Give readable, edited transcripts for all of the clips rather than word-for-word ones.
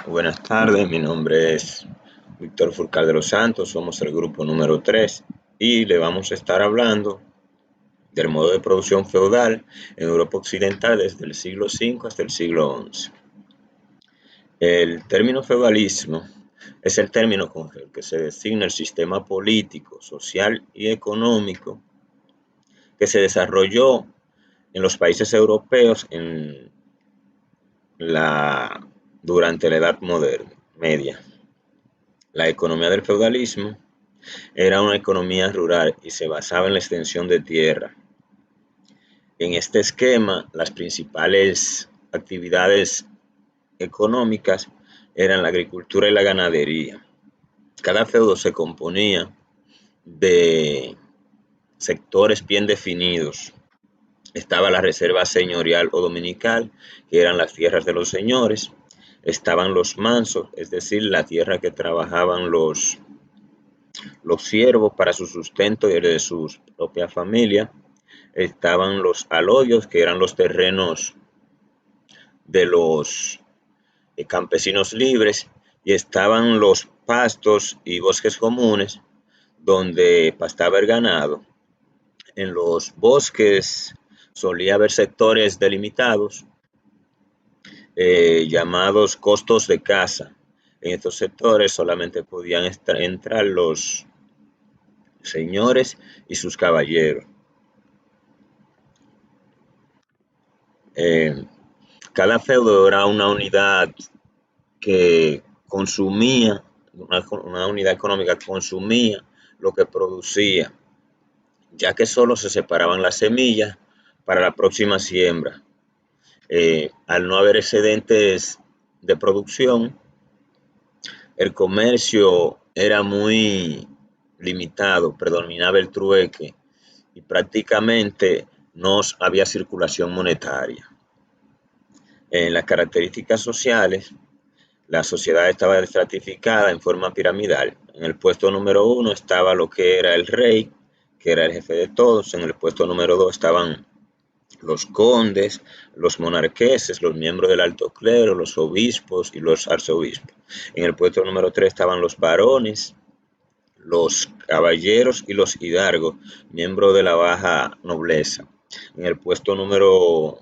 Buenas tardes, mi nombre es Víctor Furcal de los Santos, somos el grupo número 3 y le vamos a estar hablando del modo de producción feudal en Europa Occidental desde el siglo V hasta el siglo XI. El término feudalismo es el término con el que se designa el sistema político, social y económico que se desarrolló en los países europeos la, durante la Edad Media. La economía del feudalismo era una economía rural y se basaba en la extensión de tierra. En este esquema, las principales actividades económicas eran la agricultura y la ganadería. Cada feudo se componía de sectores bien definidos. Estaba la reserva señorial o dominical, que eran las tierras de los señores. Estaban los mansos, es decir, la tierra que trabajaban los siervos para su sustento y el de su propia familia. Estaban los alodios, que eran los terrenos de los campesinos libres, y estaban los pastos y bosques comunes donde pastaba el ganado. En los bosques solía haber sectores delimitados llamados costos de caza. En estos sectores solamente podían entrar los señores y sus caballeros. Eh, Cada feudo era una unidad que consumía, una unidad económica que consumía lo que producía, ya que solo se separaban las semillas para la próxima siembra. Al no haber excedentes de producción, el comercio era muy limitado, predominaba el trueque y prácticamente no había circulación monetaria. En las características sociales, la sociedad estaba estratificada en forma piramidal. En el puesto número 1 estaba lo que era el rey, que era el jefe de todos. En el puesto número 2 estaban los condes, los monarqueses, los miembros del alto clero, los obispos y los arzobispos. En el puesto número 3 estaban los varones, los caballeros y los hidalgos, miembros de la baja nobleza. En el puesto número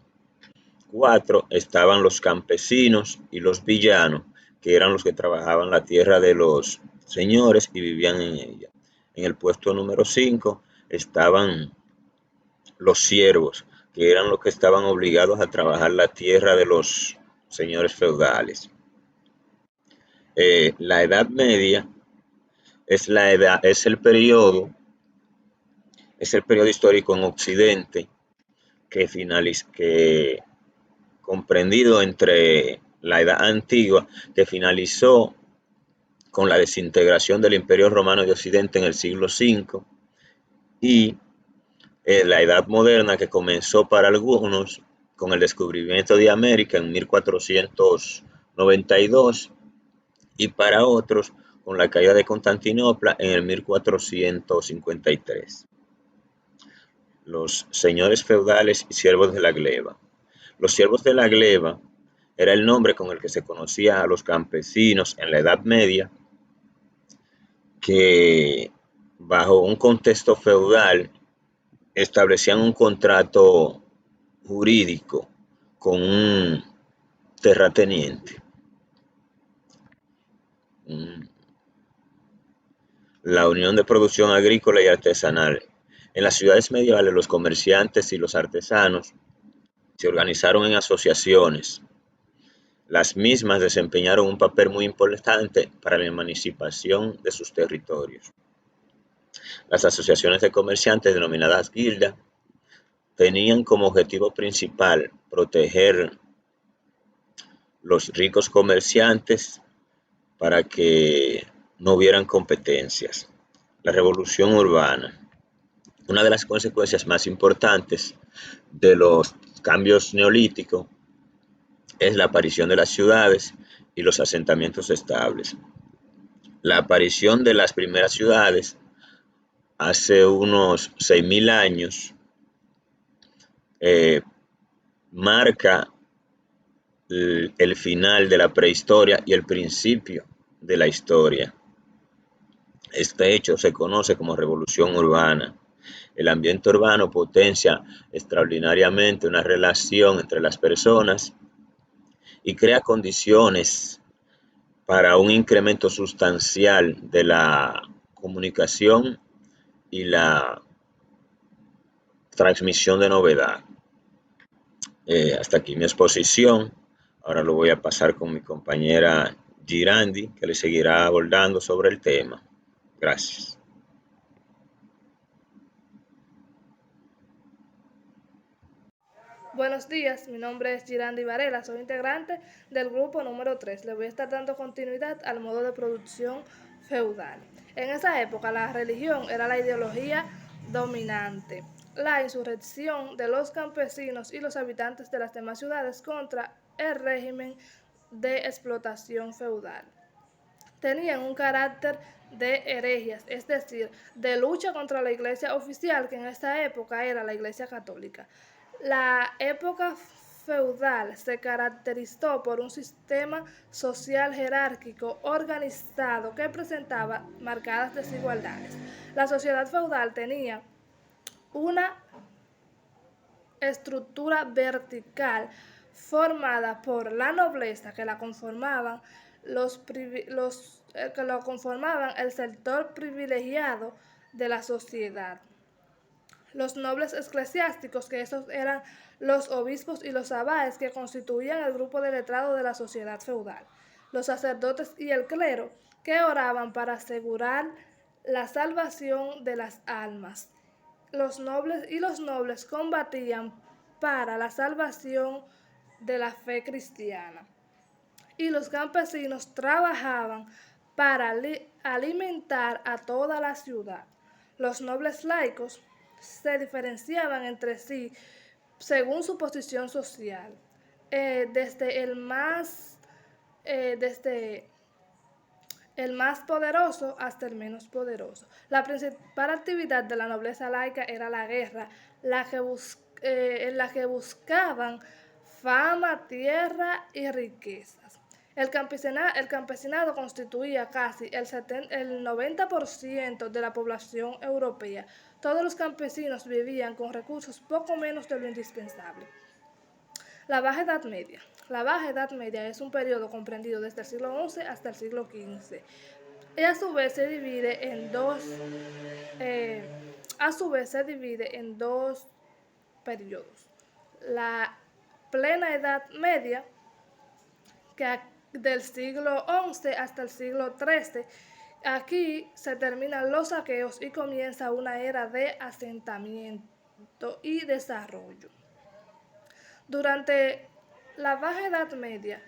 4 estaban los campesinos y los villanos, que eran los que trabajaban la tierra de los señores y vivían en ella. En el puesto número 5 estaban los siervos, que eran los que estaban obligados a trabajar la tierra de los señores feudales. La Edad Media es el periodo histórico en Occidente que comprendido entre la Edad Antigua, que finalizó con la desintegración del Imperio Romano de Occidente en el siglo V, y la Edad Moderna, que comenzó para algunos con el descubrimiento de América en 1492 y para otros con la caída de Constantinopla en el 1453. Los señores feudales y siervos de la gleba. Los siervos de la gleba era el nombre con el que se conocía a los campesinos en la Edad Media, que bajo un contexto feudal establecían un contrato jurídico con un terrateniente. La unión de producción agrícola y artesanal. En las ciudades medievales, los comerciantes y los artesanos se organizaron en asociaciones. Las mismas desempeñaron un papel muy importante para la emancipación de sus territorios. Las asociaciones de comerciantes, denominadas guildas, tenían como objetivo principal proteger los ricos comerciantes para que no hubieran competencias. La revolución urbana. Una de las consecuencias más importantes de los cambios neolíticos es la aparición de las ciudades y los asentamientos estables. La aparición de las primeras ciudades hace unos 6.000 años marca el final de la prehistoria y el principio de la historia. Este hecho se conoce como revolución urbana. El ambiente urbano potencia extraordinariamente una relación entre las personas y crea condiciones para un incremento sustancial de la comunicación y la transmisión de novedad. Hasta aquí mi exposición. Ahora lo voy a pasar con mi compañera Girandi, que le seguirá abordando sobre el tema. Gracias. Buenos días, mi nombre es Girandi Varela, soy integrante del grupo número 3. Le voy a estar dando continuidad al modo de producción feudal. En esa época la religión era la ideología dominante. La insurrección de los campesinos y los habitantes de las demás ciudades contra el régimen de explotación feudal tenían un carácter de herejías, es decir, de lucha contra la iglesia oficial, que en esta época era la iglesia católica. La época feudal se caracterizó por un sistema social jerárquico organizado que presentaba marcadas desigualdades. La sociedad feudal tenía una estructura vertical formada por la nobleza que la conformaban que lo conformaban el sector privilegiado de la sociedad. Los nobles eclesiásticos, que esos eran los obispos y los abades que constituían el grupo de letrados de la sociedad feudal. Los sacerdotes y el clero, que oraban para asegurar la salvación de las almas. Los nobles combatían para la salvación de la fe cristiana. Y los campesinos trabajaban para alimentar a toda la ciudad. Los nobles laicos se diferenciaban entre sí según su posición social, desde el más poderoso hasta el menos poderoso. La principal actividad de la nobleza laica era la guerra, en la que buscaban fama, tierra y riquezas. El campesinado constituía casi el 90% de la población europea. Todos los campesinos vivían con recursos poco menos de lo indispensable. La Baja Edad Media. La Baja Edad Media es un periodo comprendido desde el siglo XI hasta el siglo XV. Y a su vez se divide en dos periodos. La plena Edad Media, que del siglo XI hasta el siglo XIII, aquí se terminan los saqueos y comienza una era de asentamiento y desarrollo. Durante la Baja Edad Media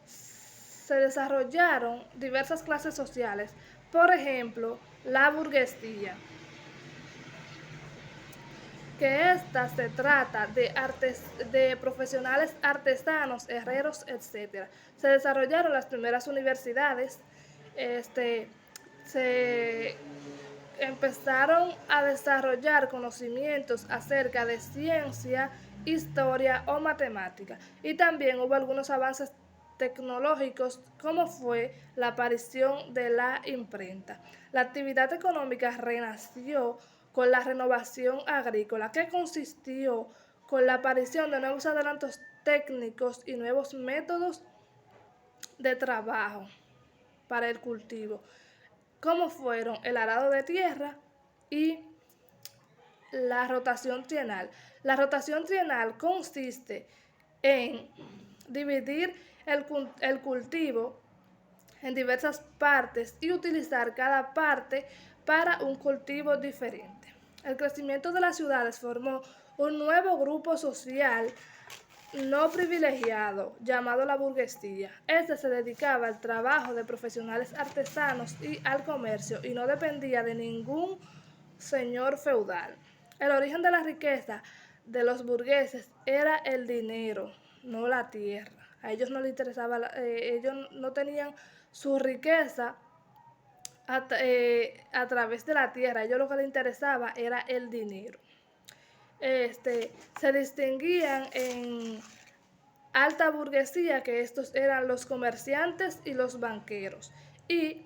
se desarrollaron diversas clases sociales, por ejemplo, la burguesía, que esta se trata de profesionales artesanos, herreros, etc. Se desarrollaron las primeras universidades, se empezaron a desarrollar conocimientos acerca de ciencia, historia o matemática. Y también hubo algunos avances tecnológicos, como fue la aparición de la imprenta. La actividad económica renació con la renovación agrícola, que consistió con la aparición de nuevos adelantos técnicos y nuevos métodos de trabajo para el cultivo, como fueron el arado de tierra y la rotación trienal. La rotación trienal consiste en dividir el cultivo en diversas partes y utilizar cada parte para un cultivo diferente. El crecimiento de las ciudades formó un nuevo grupo social no privilegiado llamado la burguesía. Este se dedicaba al trabajo de profesionales artesanos y al comercio y no dependía de ningún señor feudal. El origen de la riqueza de los burgueses era el dinero, no la tierra. A ellos no les interesaba, ellos no tenían su riqueza a través de la tierra. A ellos lo que les interesaba era el dinero. Se distinguían alta burguesía, que estos eran los comerciantes y los banqueros, y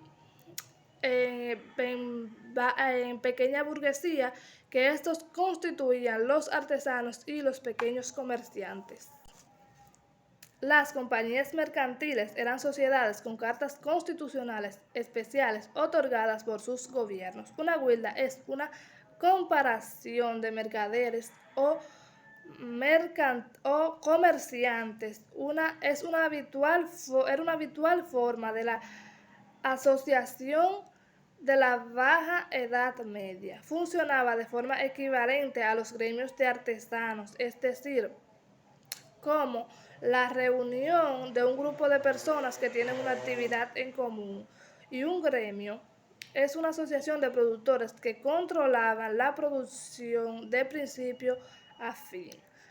en pequeña burguesía, que estos constituían los artesanos y los pequeños comerciantes. Las compañías mercantiles eran sociedades con cartas constitucionales especiales otorgadas por sus gobiernos. Una guilda es una comparación de mercaderes o comerciantes. Era una habitual forma de la asociación de la Baja Edad Media. Funcionaba de forma equivalente a los gremios de artesanos, es decir, como la reunión de un grupo de personas que tienen una actividad en común. Y un gremio es una asociación de productores que controlaban la producción de principio a fin,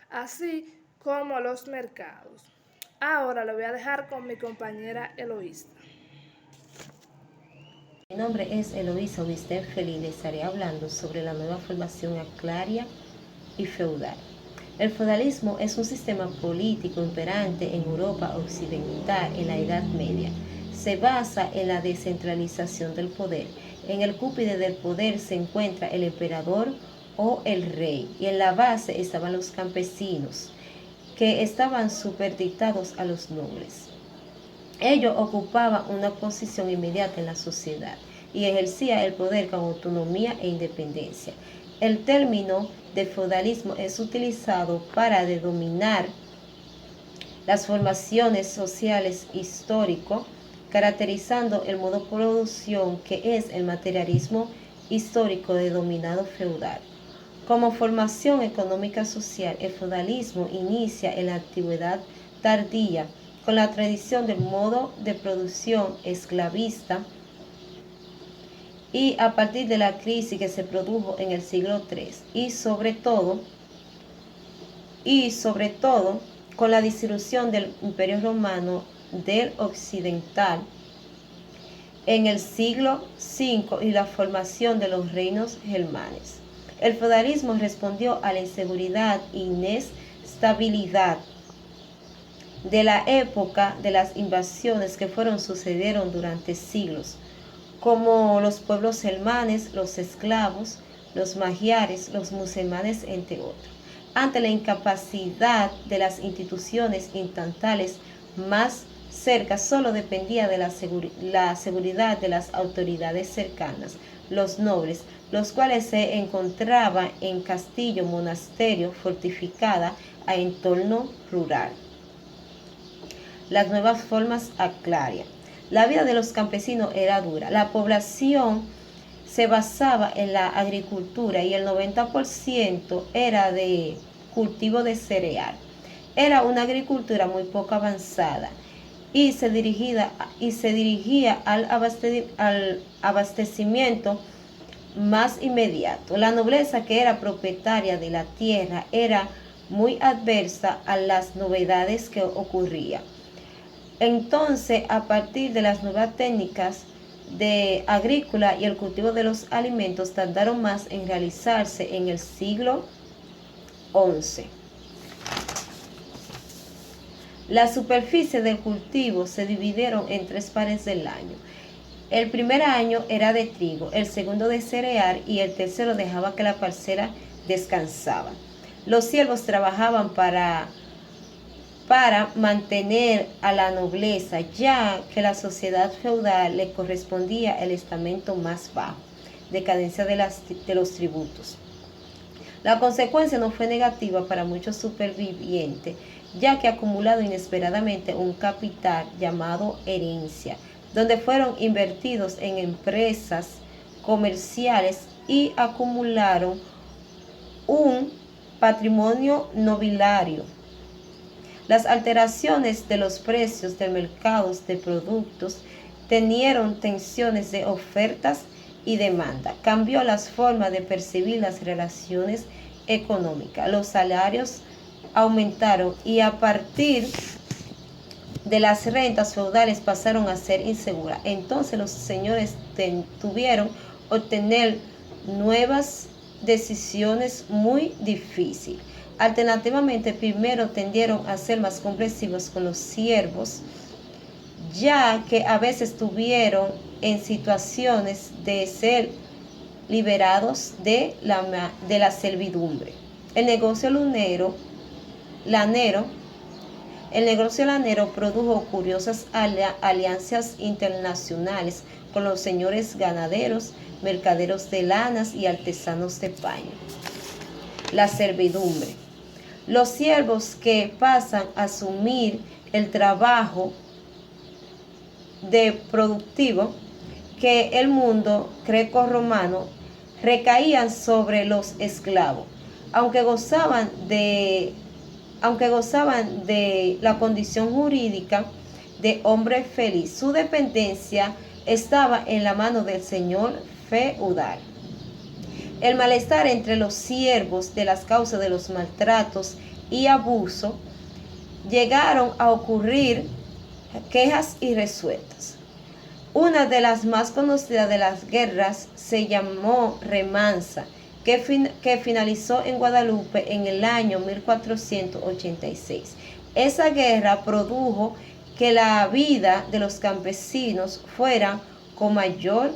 así como los mercados. Ahora lo voy a dejar con mi compañera Eloísa. Mi nombre es Eloísa Augustín Feliz. Les estaré hablando sobre la nueva formación agraria y feudal. El feudalismo es un sistema político imperante en Europa occidental en la Edad Media. Se basa en la descentralización del poder. En el cúspide del poder se encuentra el emperador o el rey, y en la base estaban los campesinos, que estaban superditados a los nobles. Ellos ocupaban una posición inmediata en la sociedad y ejercían el poder con autonomía e independencia. El término de feudalismo es utilizado para denominar las formaciones sociales histórico, caracterizando el modo de producción que es el materialismo histórico denominado feudal. Como formación económica social, el feudalismo inicia en la antigüedad tardía con la tradición del modo de producción esclavista, y a partir de la crisis que se produjo en el siglo III y sobre todo con la disolución del Imperio Romano del Occidental en el siglo V y la formación de los reinos germanes. El feudalismo respondió a la inseguridad e inestabilidad de la época de las invasiones que sucedieron durante siglos, como los pueblos germanes, los esclavos, los magiares, los musulmanes, entre otros. Ante la incapacidad de las instituciones estatales más cerca, solo dependía de la seguridad de las autoridades cercanas, los nobles, los cuales se encontraban en castillo, monasterio, fortificada a entorno rural. Las nuevas formas agrarias. La vida de los campesinos era dura. La población se basaba en la agricultura y el 90% era de cultivo de cereal. Era una agricultura muy poco avanzada y se dirigía al abastecimiento más inmediato. La nobleza, que era propietaria de la tierra, era muy adversa a las novedades que ocurrían. Entonces, a partir de las nuevas técnicas de agrícola y el cultivo de los alimentos, tardaron más en realizarse en el siglo XI. Las superficies del cultivo se dividieron en 3 pares del año. El primer año era de trigo, el segundo de cereal y el tercero dejaba que la parcela descansaba. Los siervos trabajaban para mantener a la nobleza, ya que la sociedad feudal le correspondía el estamento más bajo, decadencia de los tributos. La consecuencia no fue negativa para muchos supervivientes, ya que acumulado inesperadamente un capital llamado herencia, donde fueron invertidos en empresas comerciales y acumularon un patrimonio nobiliario. Las alteraciones de los precios de mercados de productos tenieron tensiones de ofertas y demanda. Cambió las formas de percibir las relaciones económicas. Los salarios aumentaron y a partir de las rentas feudales pasaron a ser inseguras. Entonces los señores tuvieron que obtener nuevas decisiones muy difíciles. Alternativamente, primero tendieron a ser más comprensivos con los siervos, ya que a veces estuvieron en situaciones de ser liberados de la servidumbre. El negocio lanero produjo curiosas alianzas internacionales con los señores ganaderos, mercaderos de lanas y artesanos de paño. La servidumbre. Los siervos que pasan a asumir el trabajo de productivo que el mundo greco-romano recaían sobre los esclavos, aunque gozaban de la condición jurídica de hombre feliz. Su dependencia estaba en la mano del señor feudal. El malestar entre los siervos de las causas de los maltratos y abuso llegaron a ocurrir quejas irresueltas. Una de las más conocidas de las guerras se llamó Remansa, que finalizó en Guadalupe en el año 1486. Esa guerra produjo que la vida de los campesinos fuera con mejor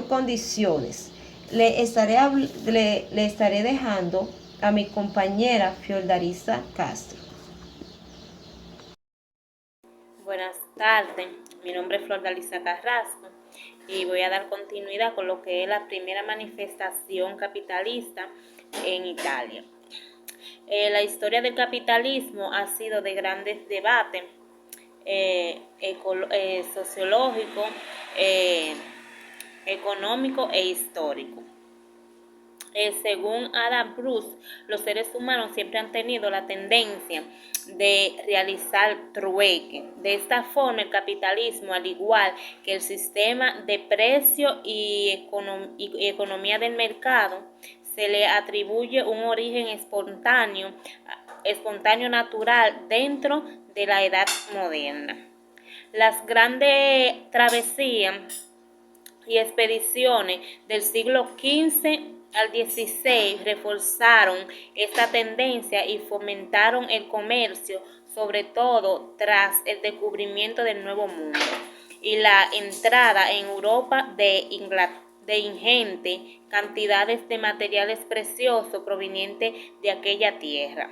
condiciones. Le estaré dejando a mi compañera Fiordalisa Castro. Buenas tardes, mi nombre es Fiordalisa Carrasco y voy a dar continuidad con lo que es la primera manifestación capitalista en Italia. La historia del capitalismo ha sido de grandes debates sociológicos, económico e histórico. Según Adam Bruce, los seres humanos siempre han tenido la tendencia de realizar trueque. De esta forma, el capitalismo, al igual que el sistema de precio y economía del mercado, se le atribuye un origen espontáneo natural dentro de la edad moderna. Las grandes travesías y expediciones del siglo XV al XVI reforzaron esta tendencia y fomentaron el comercio, sobre todo tras el descubrimiento del Nuevo Mundo y la entrada en Europa de ingentes cantidades de materiales preciosos provenientes de aquella tierra.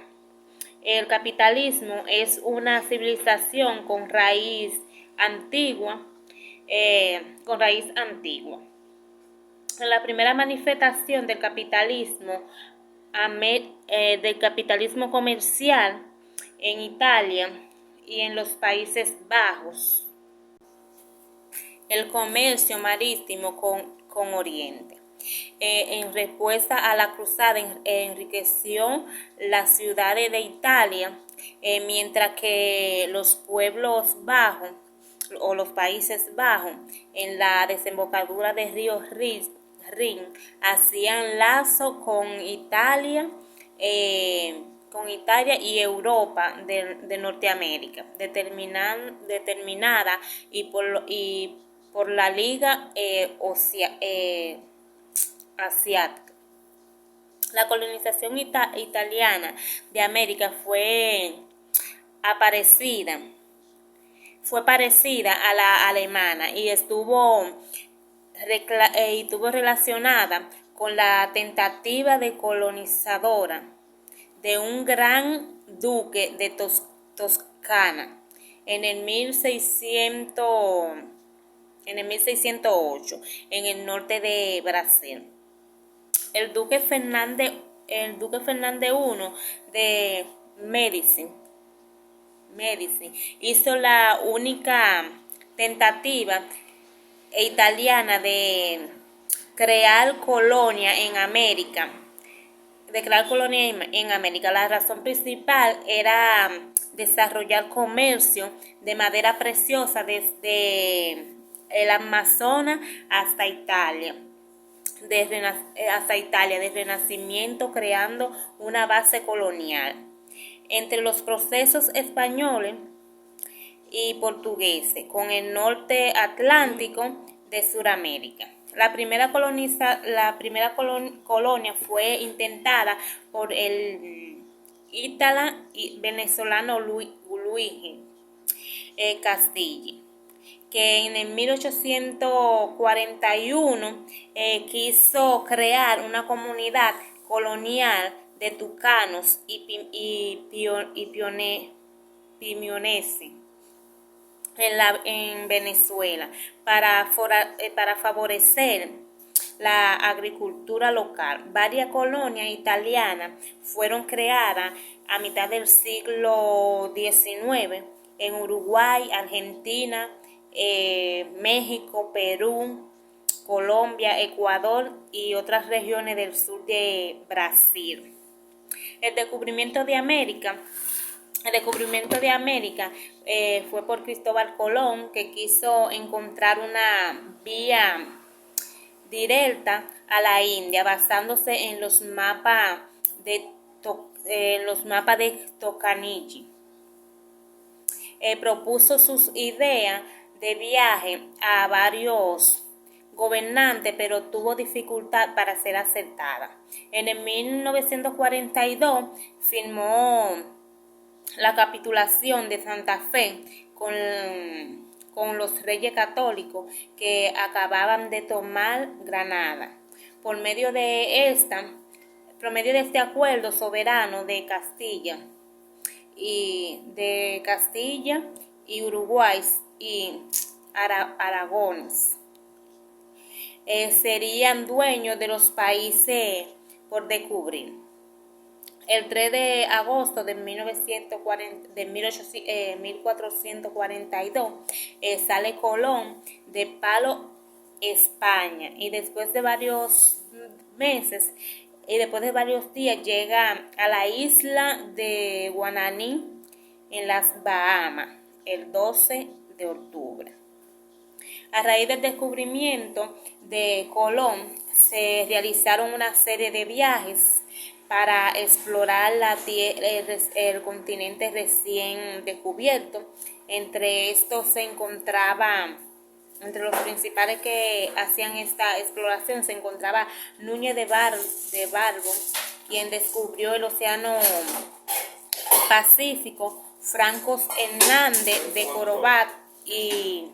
El capitalismo es una civilización con raíz antigua. La primera manifestación del capitalismo comercial en Italia y en los Países Bajos. El comercio marítimo con Oriente. En respuesta a la cruzada enriqueció las ciudades de Italia, mientras que los pueblos bajos o los Países Bajos en la desembocadura del río Rin hacían lazo con Italia y Europa de Norteamérica, determinada y por la Liga Asiática. La colonización italiana de América fue parecida a la alemana y estuvo relacionada con la tentativa de colonizadora de un gran duque de Toscana en el 1608 en el norte de Brasil. El duque Fernando I de Medici hizo la única tentativa italiana de crear colonia en América. La razón principal era desarrollar comercio de madera preciosa desde el Amazonas hasta Italia. Desde el Renacimiento, creando una base colonial entre los procesos españoles y portugueses con el norte atlántico de Sudamérica. La primera colonia fue intentada por el ítala venezolano Luigi Castillo, que en el 1841 quiso crear una comunidad colonial de tucanos y pimioneses en Venezuela para favorecer la agricultura local. Varias colonias italianas fueron creadas a mitad del siglo XIX en Uruguay, Argentina, México, Perú, Colombia, Ecuador y otras regiones del sur de Brasil. El descubrimiento de América fue por Cristóbal Colón, que quiso encontrar una vía directa a la India basándose en los mapas de Tocaniji. Propuso sus ideas de viaje a varios gobernantes, pero tuvo dificultad para ser aceptada. En el 1942 firmó la capitulación de Santa Fe con los reyes católicos que acababan de tomar Granada. Por medio de este acuerdo soberano de Castilla y Uruguay y Aragones serían dueños de los países por descubrir. El 3 de agosto de 1442 sale Colón de Palo, España, y después de varios meses y después de varios días llega a la isla de Guananí en las Bahamas el 12 de octubre. A raíz del descubrimiento de Colón se realizaron una serie de viajes para explorar el continente recién descubierto. Entre estos entre los principales que hacían esta exploración se encontraba Núñez de Barbo, quien descubrió el Océano Pacífico, Franco Hernández de Corobat y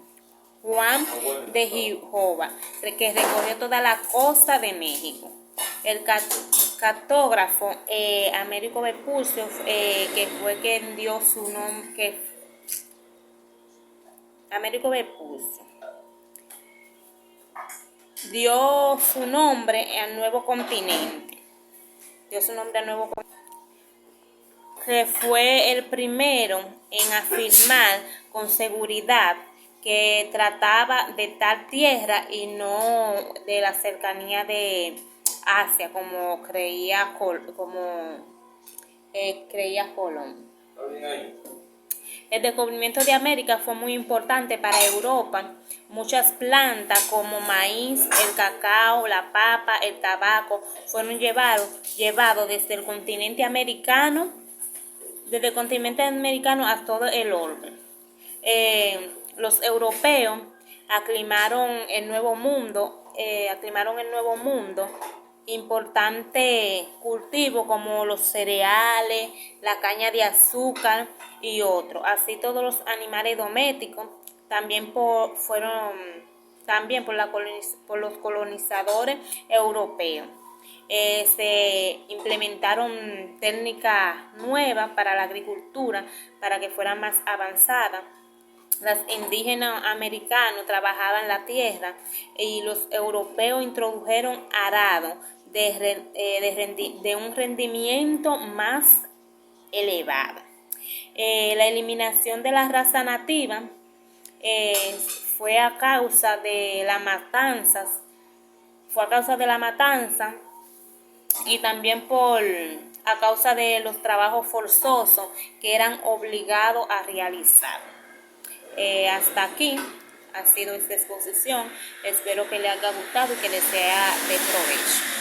Juan de Jehová, que recorrió toda la costa de México. El cartógrafo Américo Vespucio, que fue quien dio su nombre, Américo Vespucio dio su nombre al nuevo continente. Que fue el primero en afirmar con seguridad que trataba de tal tierra y no de la cercanía de Asia, como creía Colón. El descubrimiento de América fue muy importante para Europa. Muchas plantas como maíz, el cacao, la papa, el tabaco fueron llevados desde el continente americano a todo el orbe. Los europeos aclimaron el Nuevo Mundo, importante cultivo como los cereales, la caña de azúcar y otros. Así todos los animales domésticos también por los colonizadores europeos. Se implementaron técnicas nuevas para la agricultura para que fuera más avanzada. Los indígenas americanos trabajaban la tierra y los europeos introdujeron arado de un rendimiento más elevado. La eliminación de la raza nativa fue a causa de la matanza y también a causa de los trabajos forzosos que eran obligados a realizar. Hasta aquí ha sido esta exposición. Espero que les haya gustado y que les sea de provecho.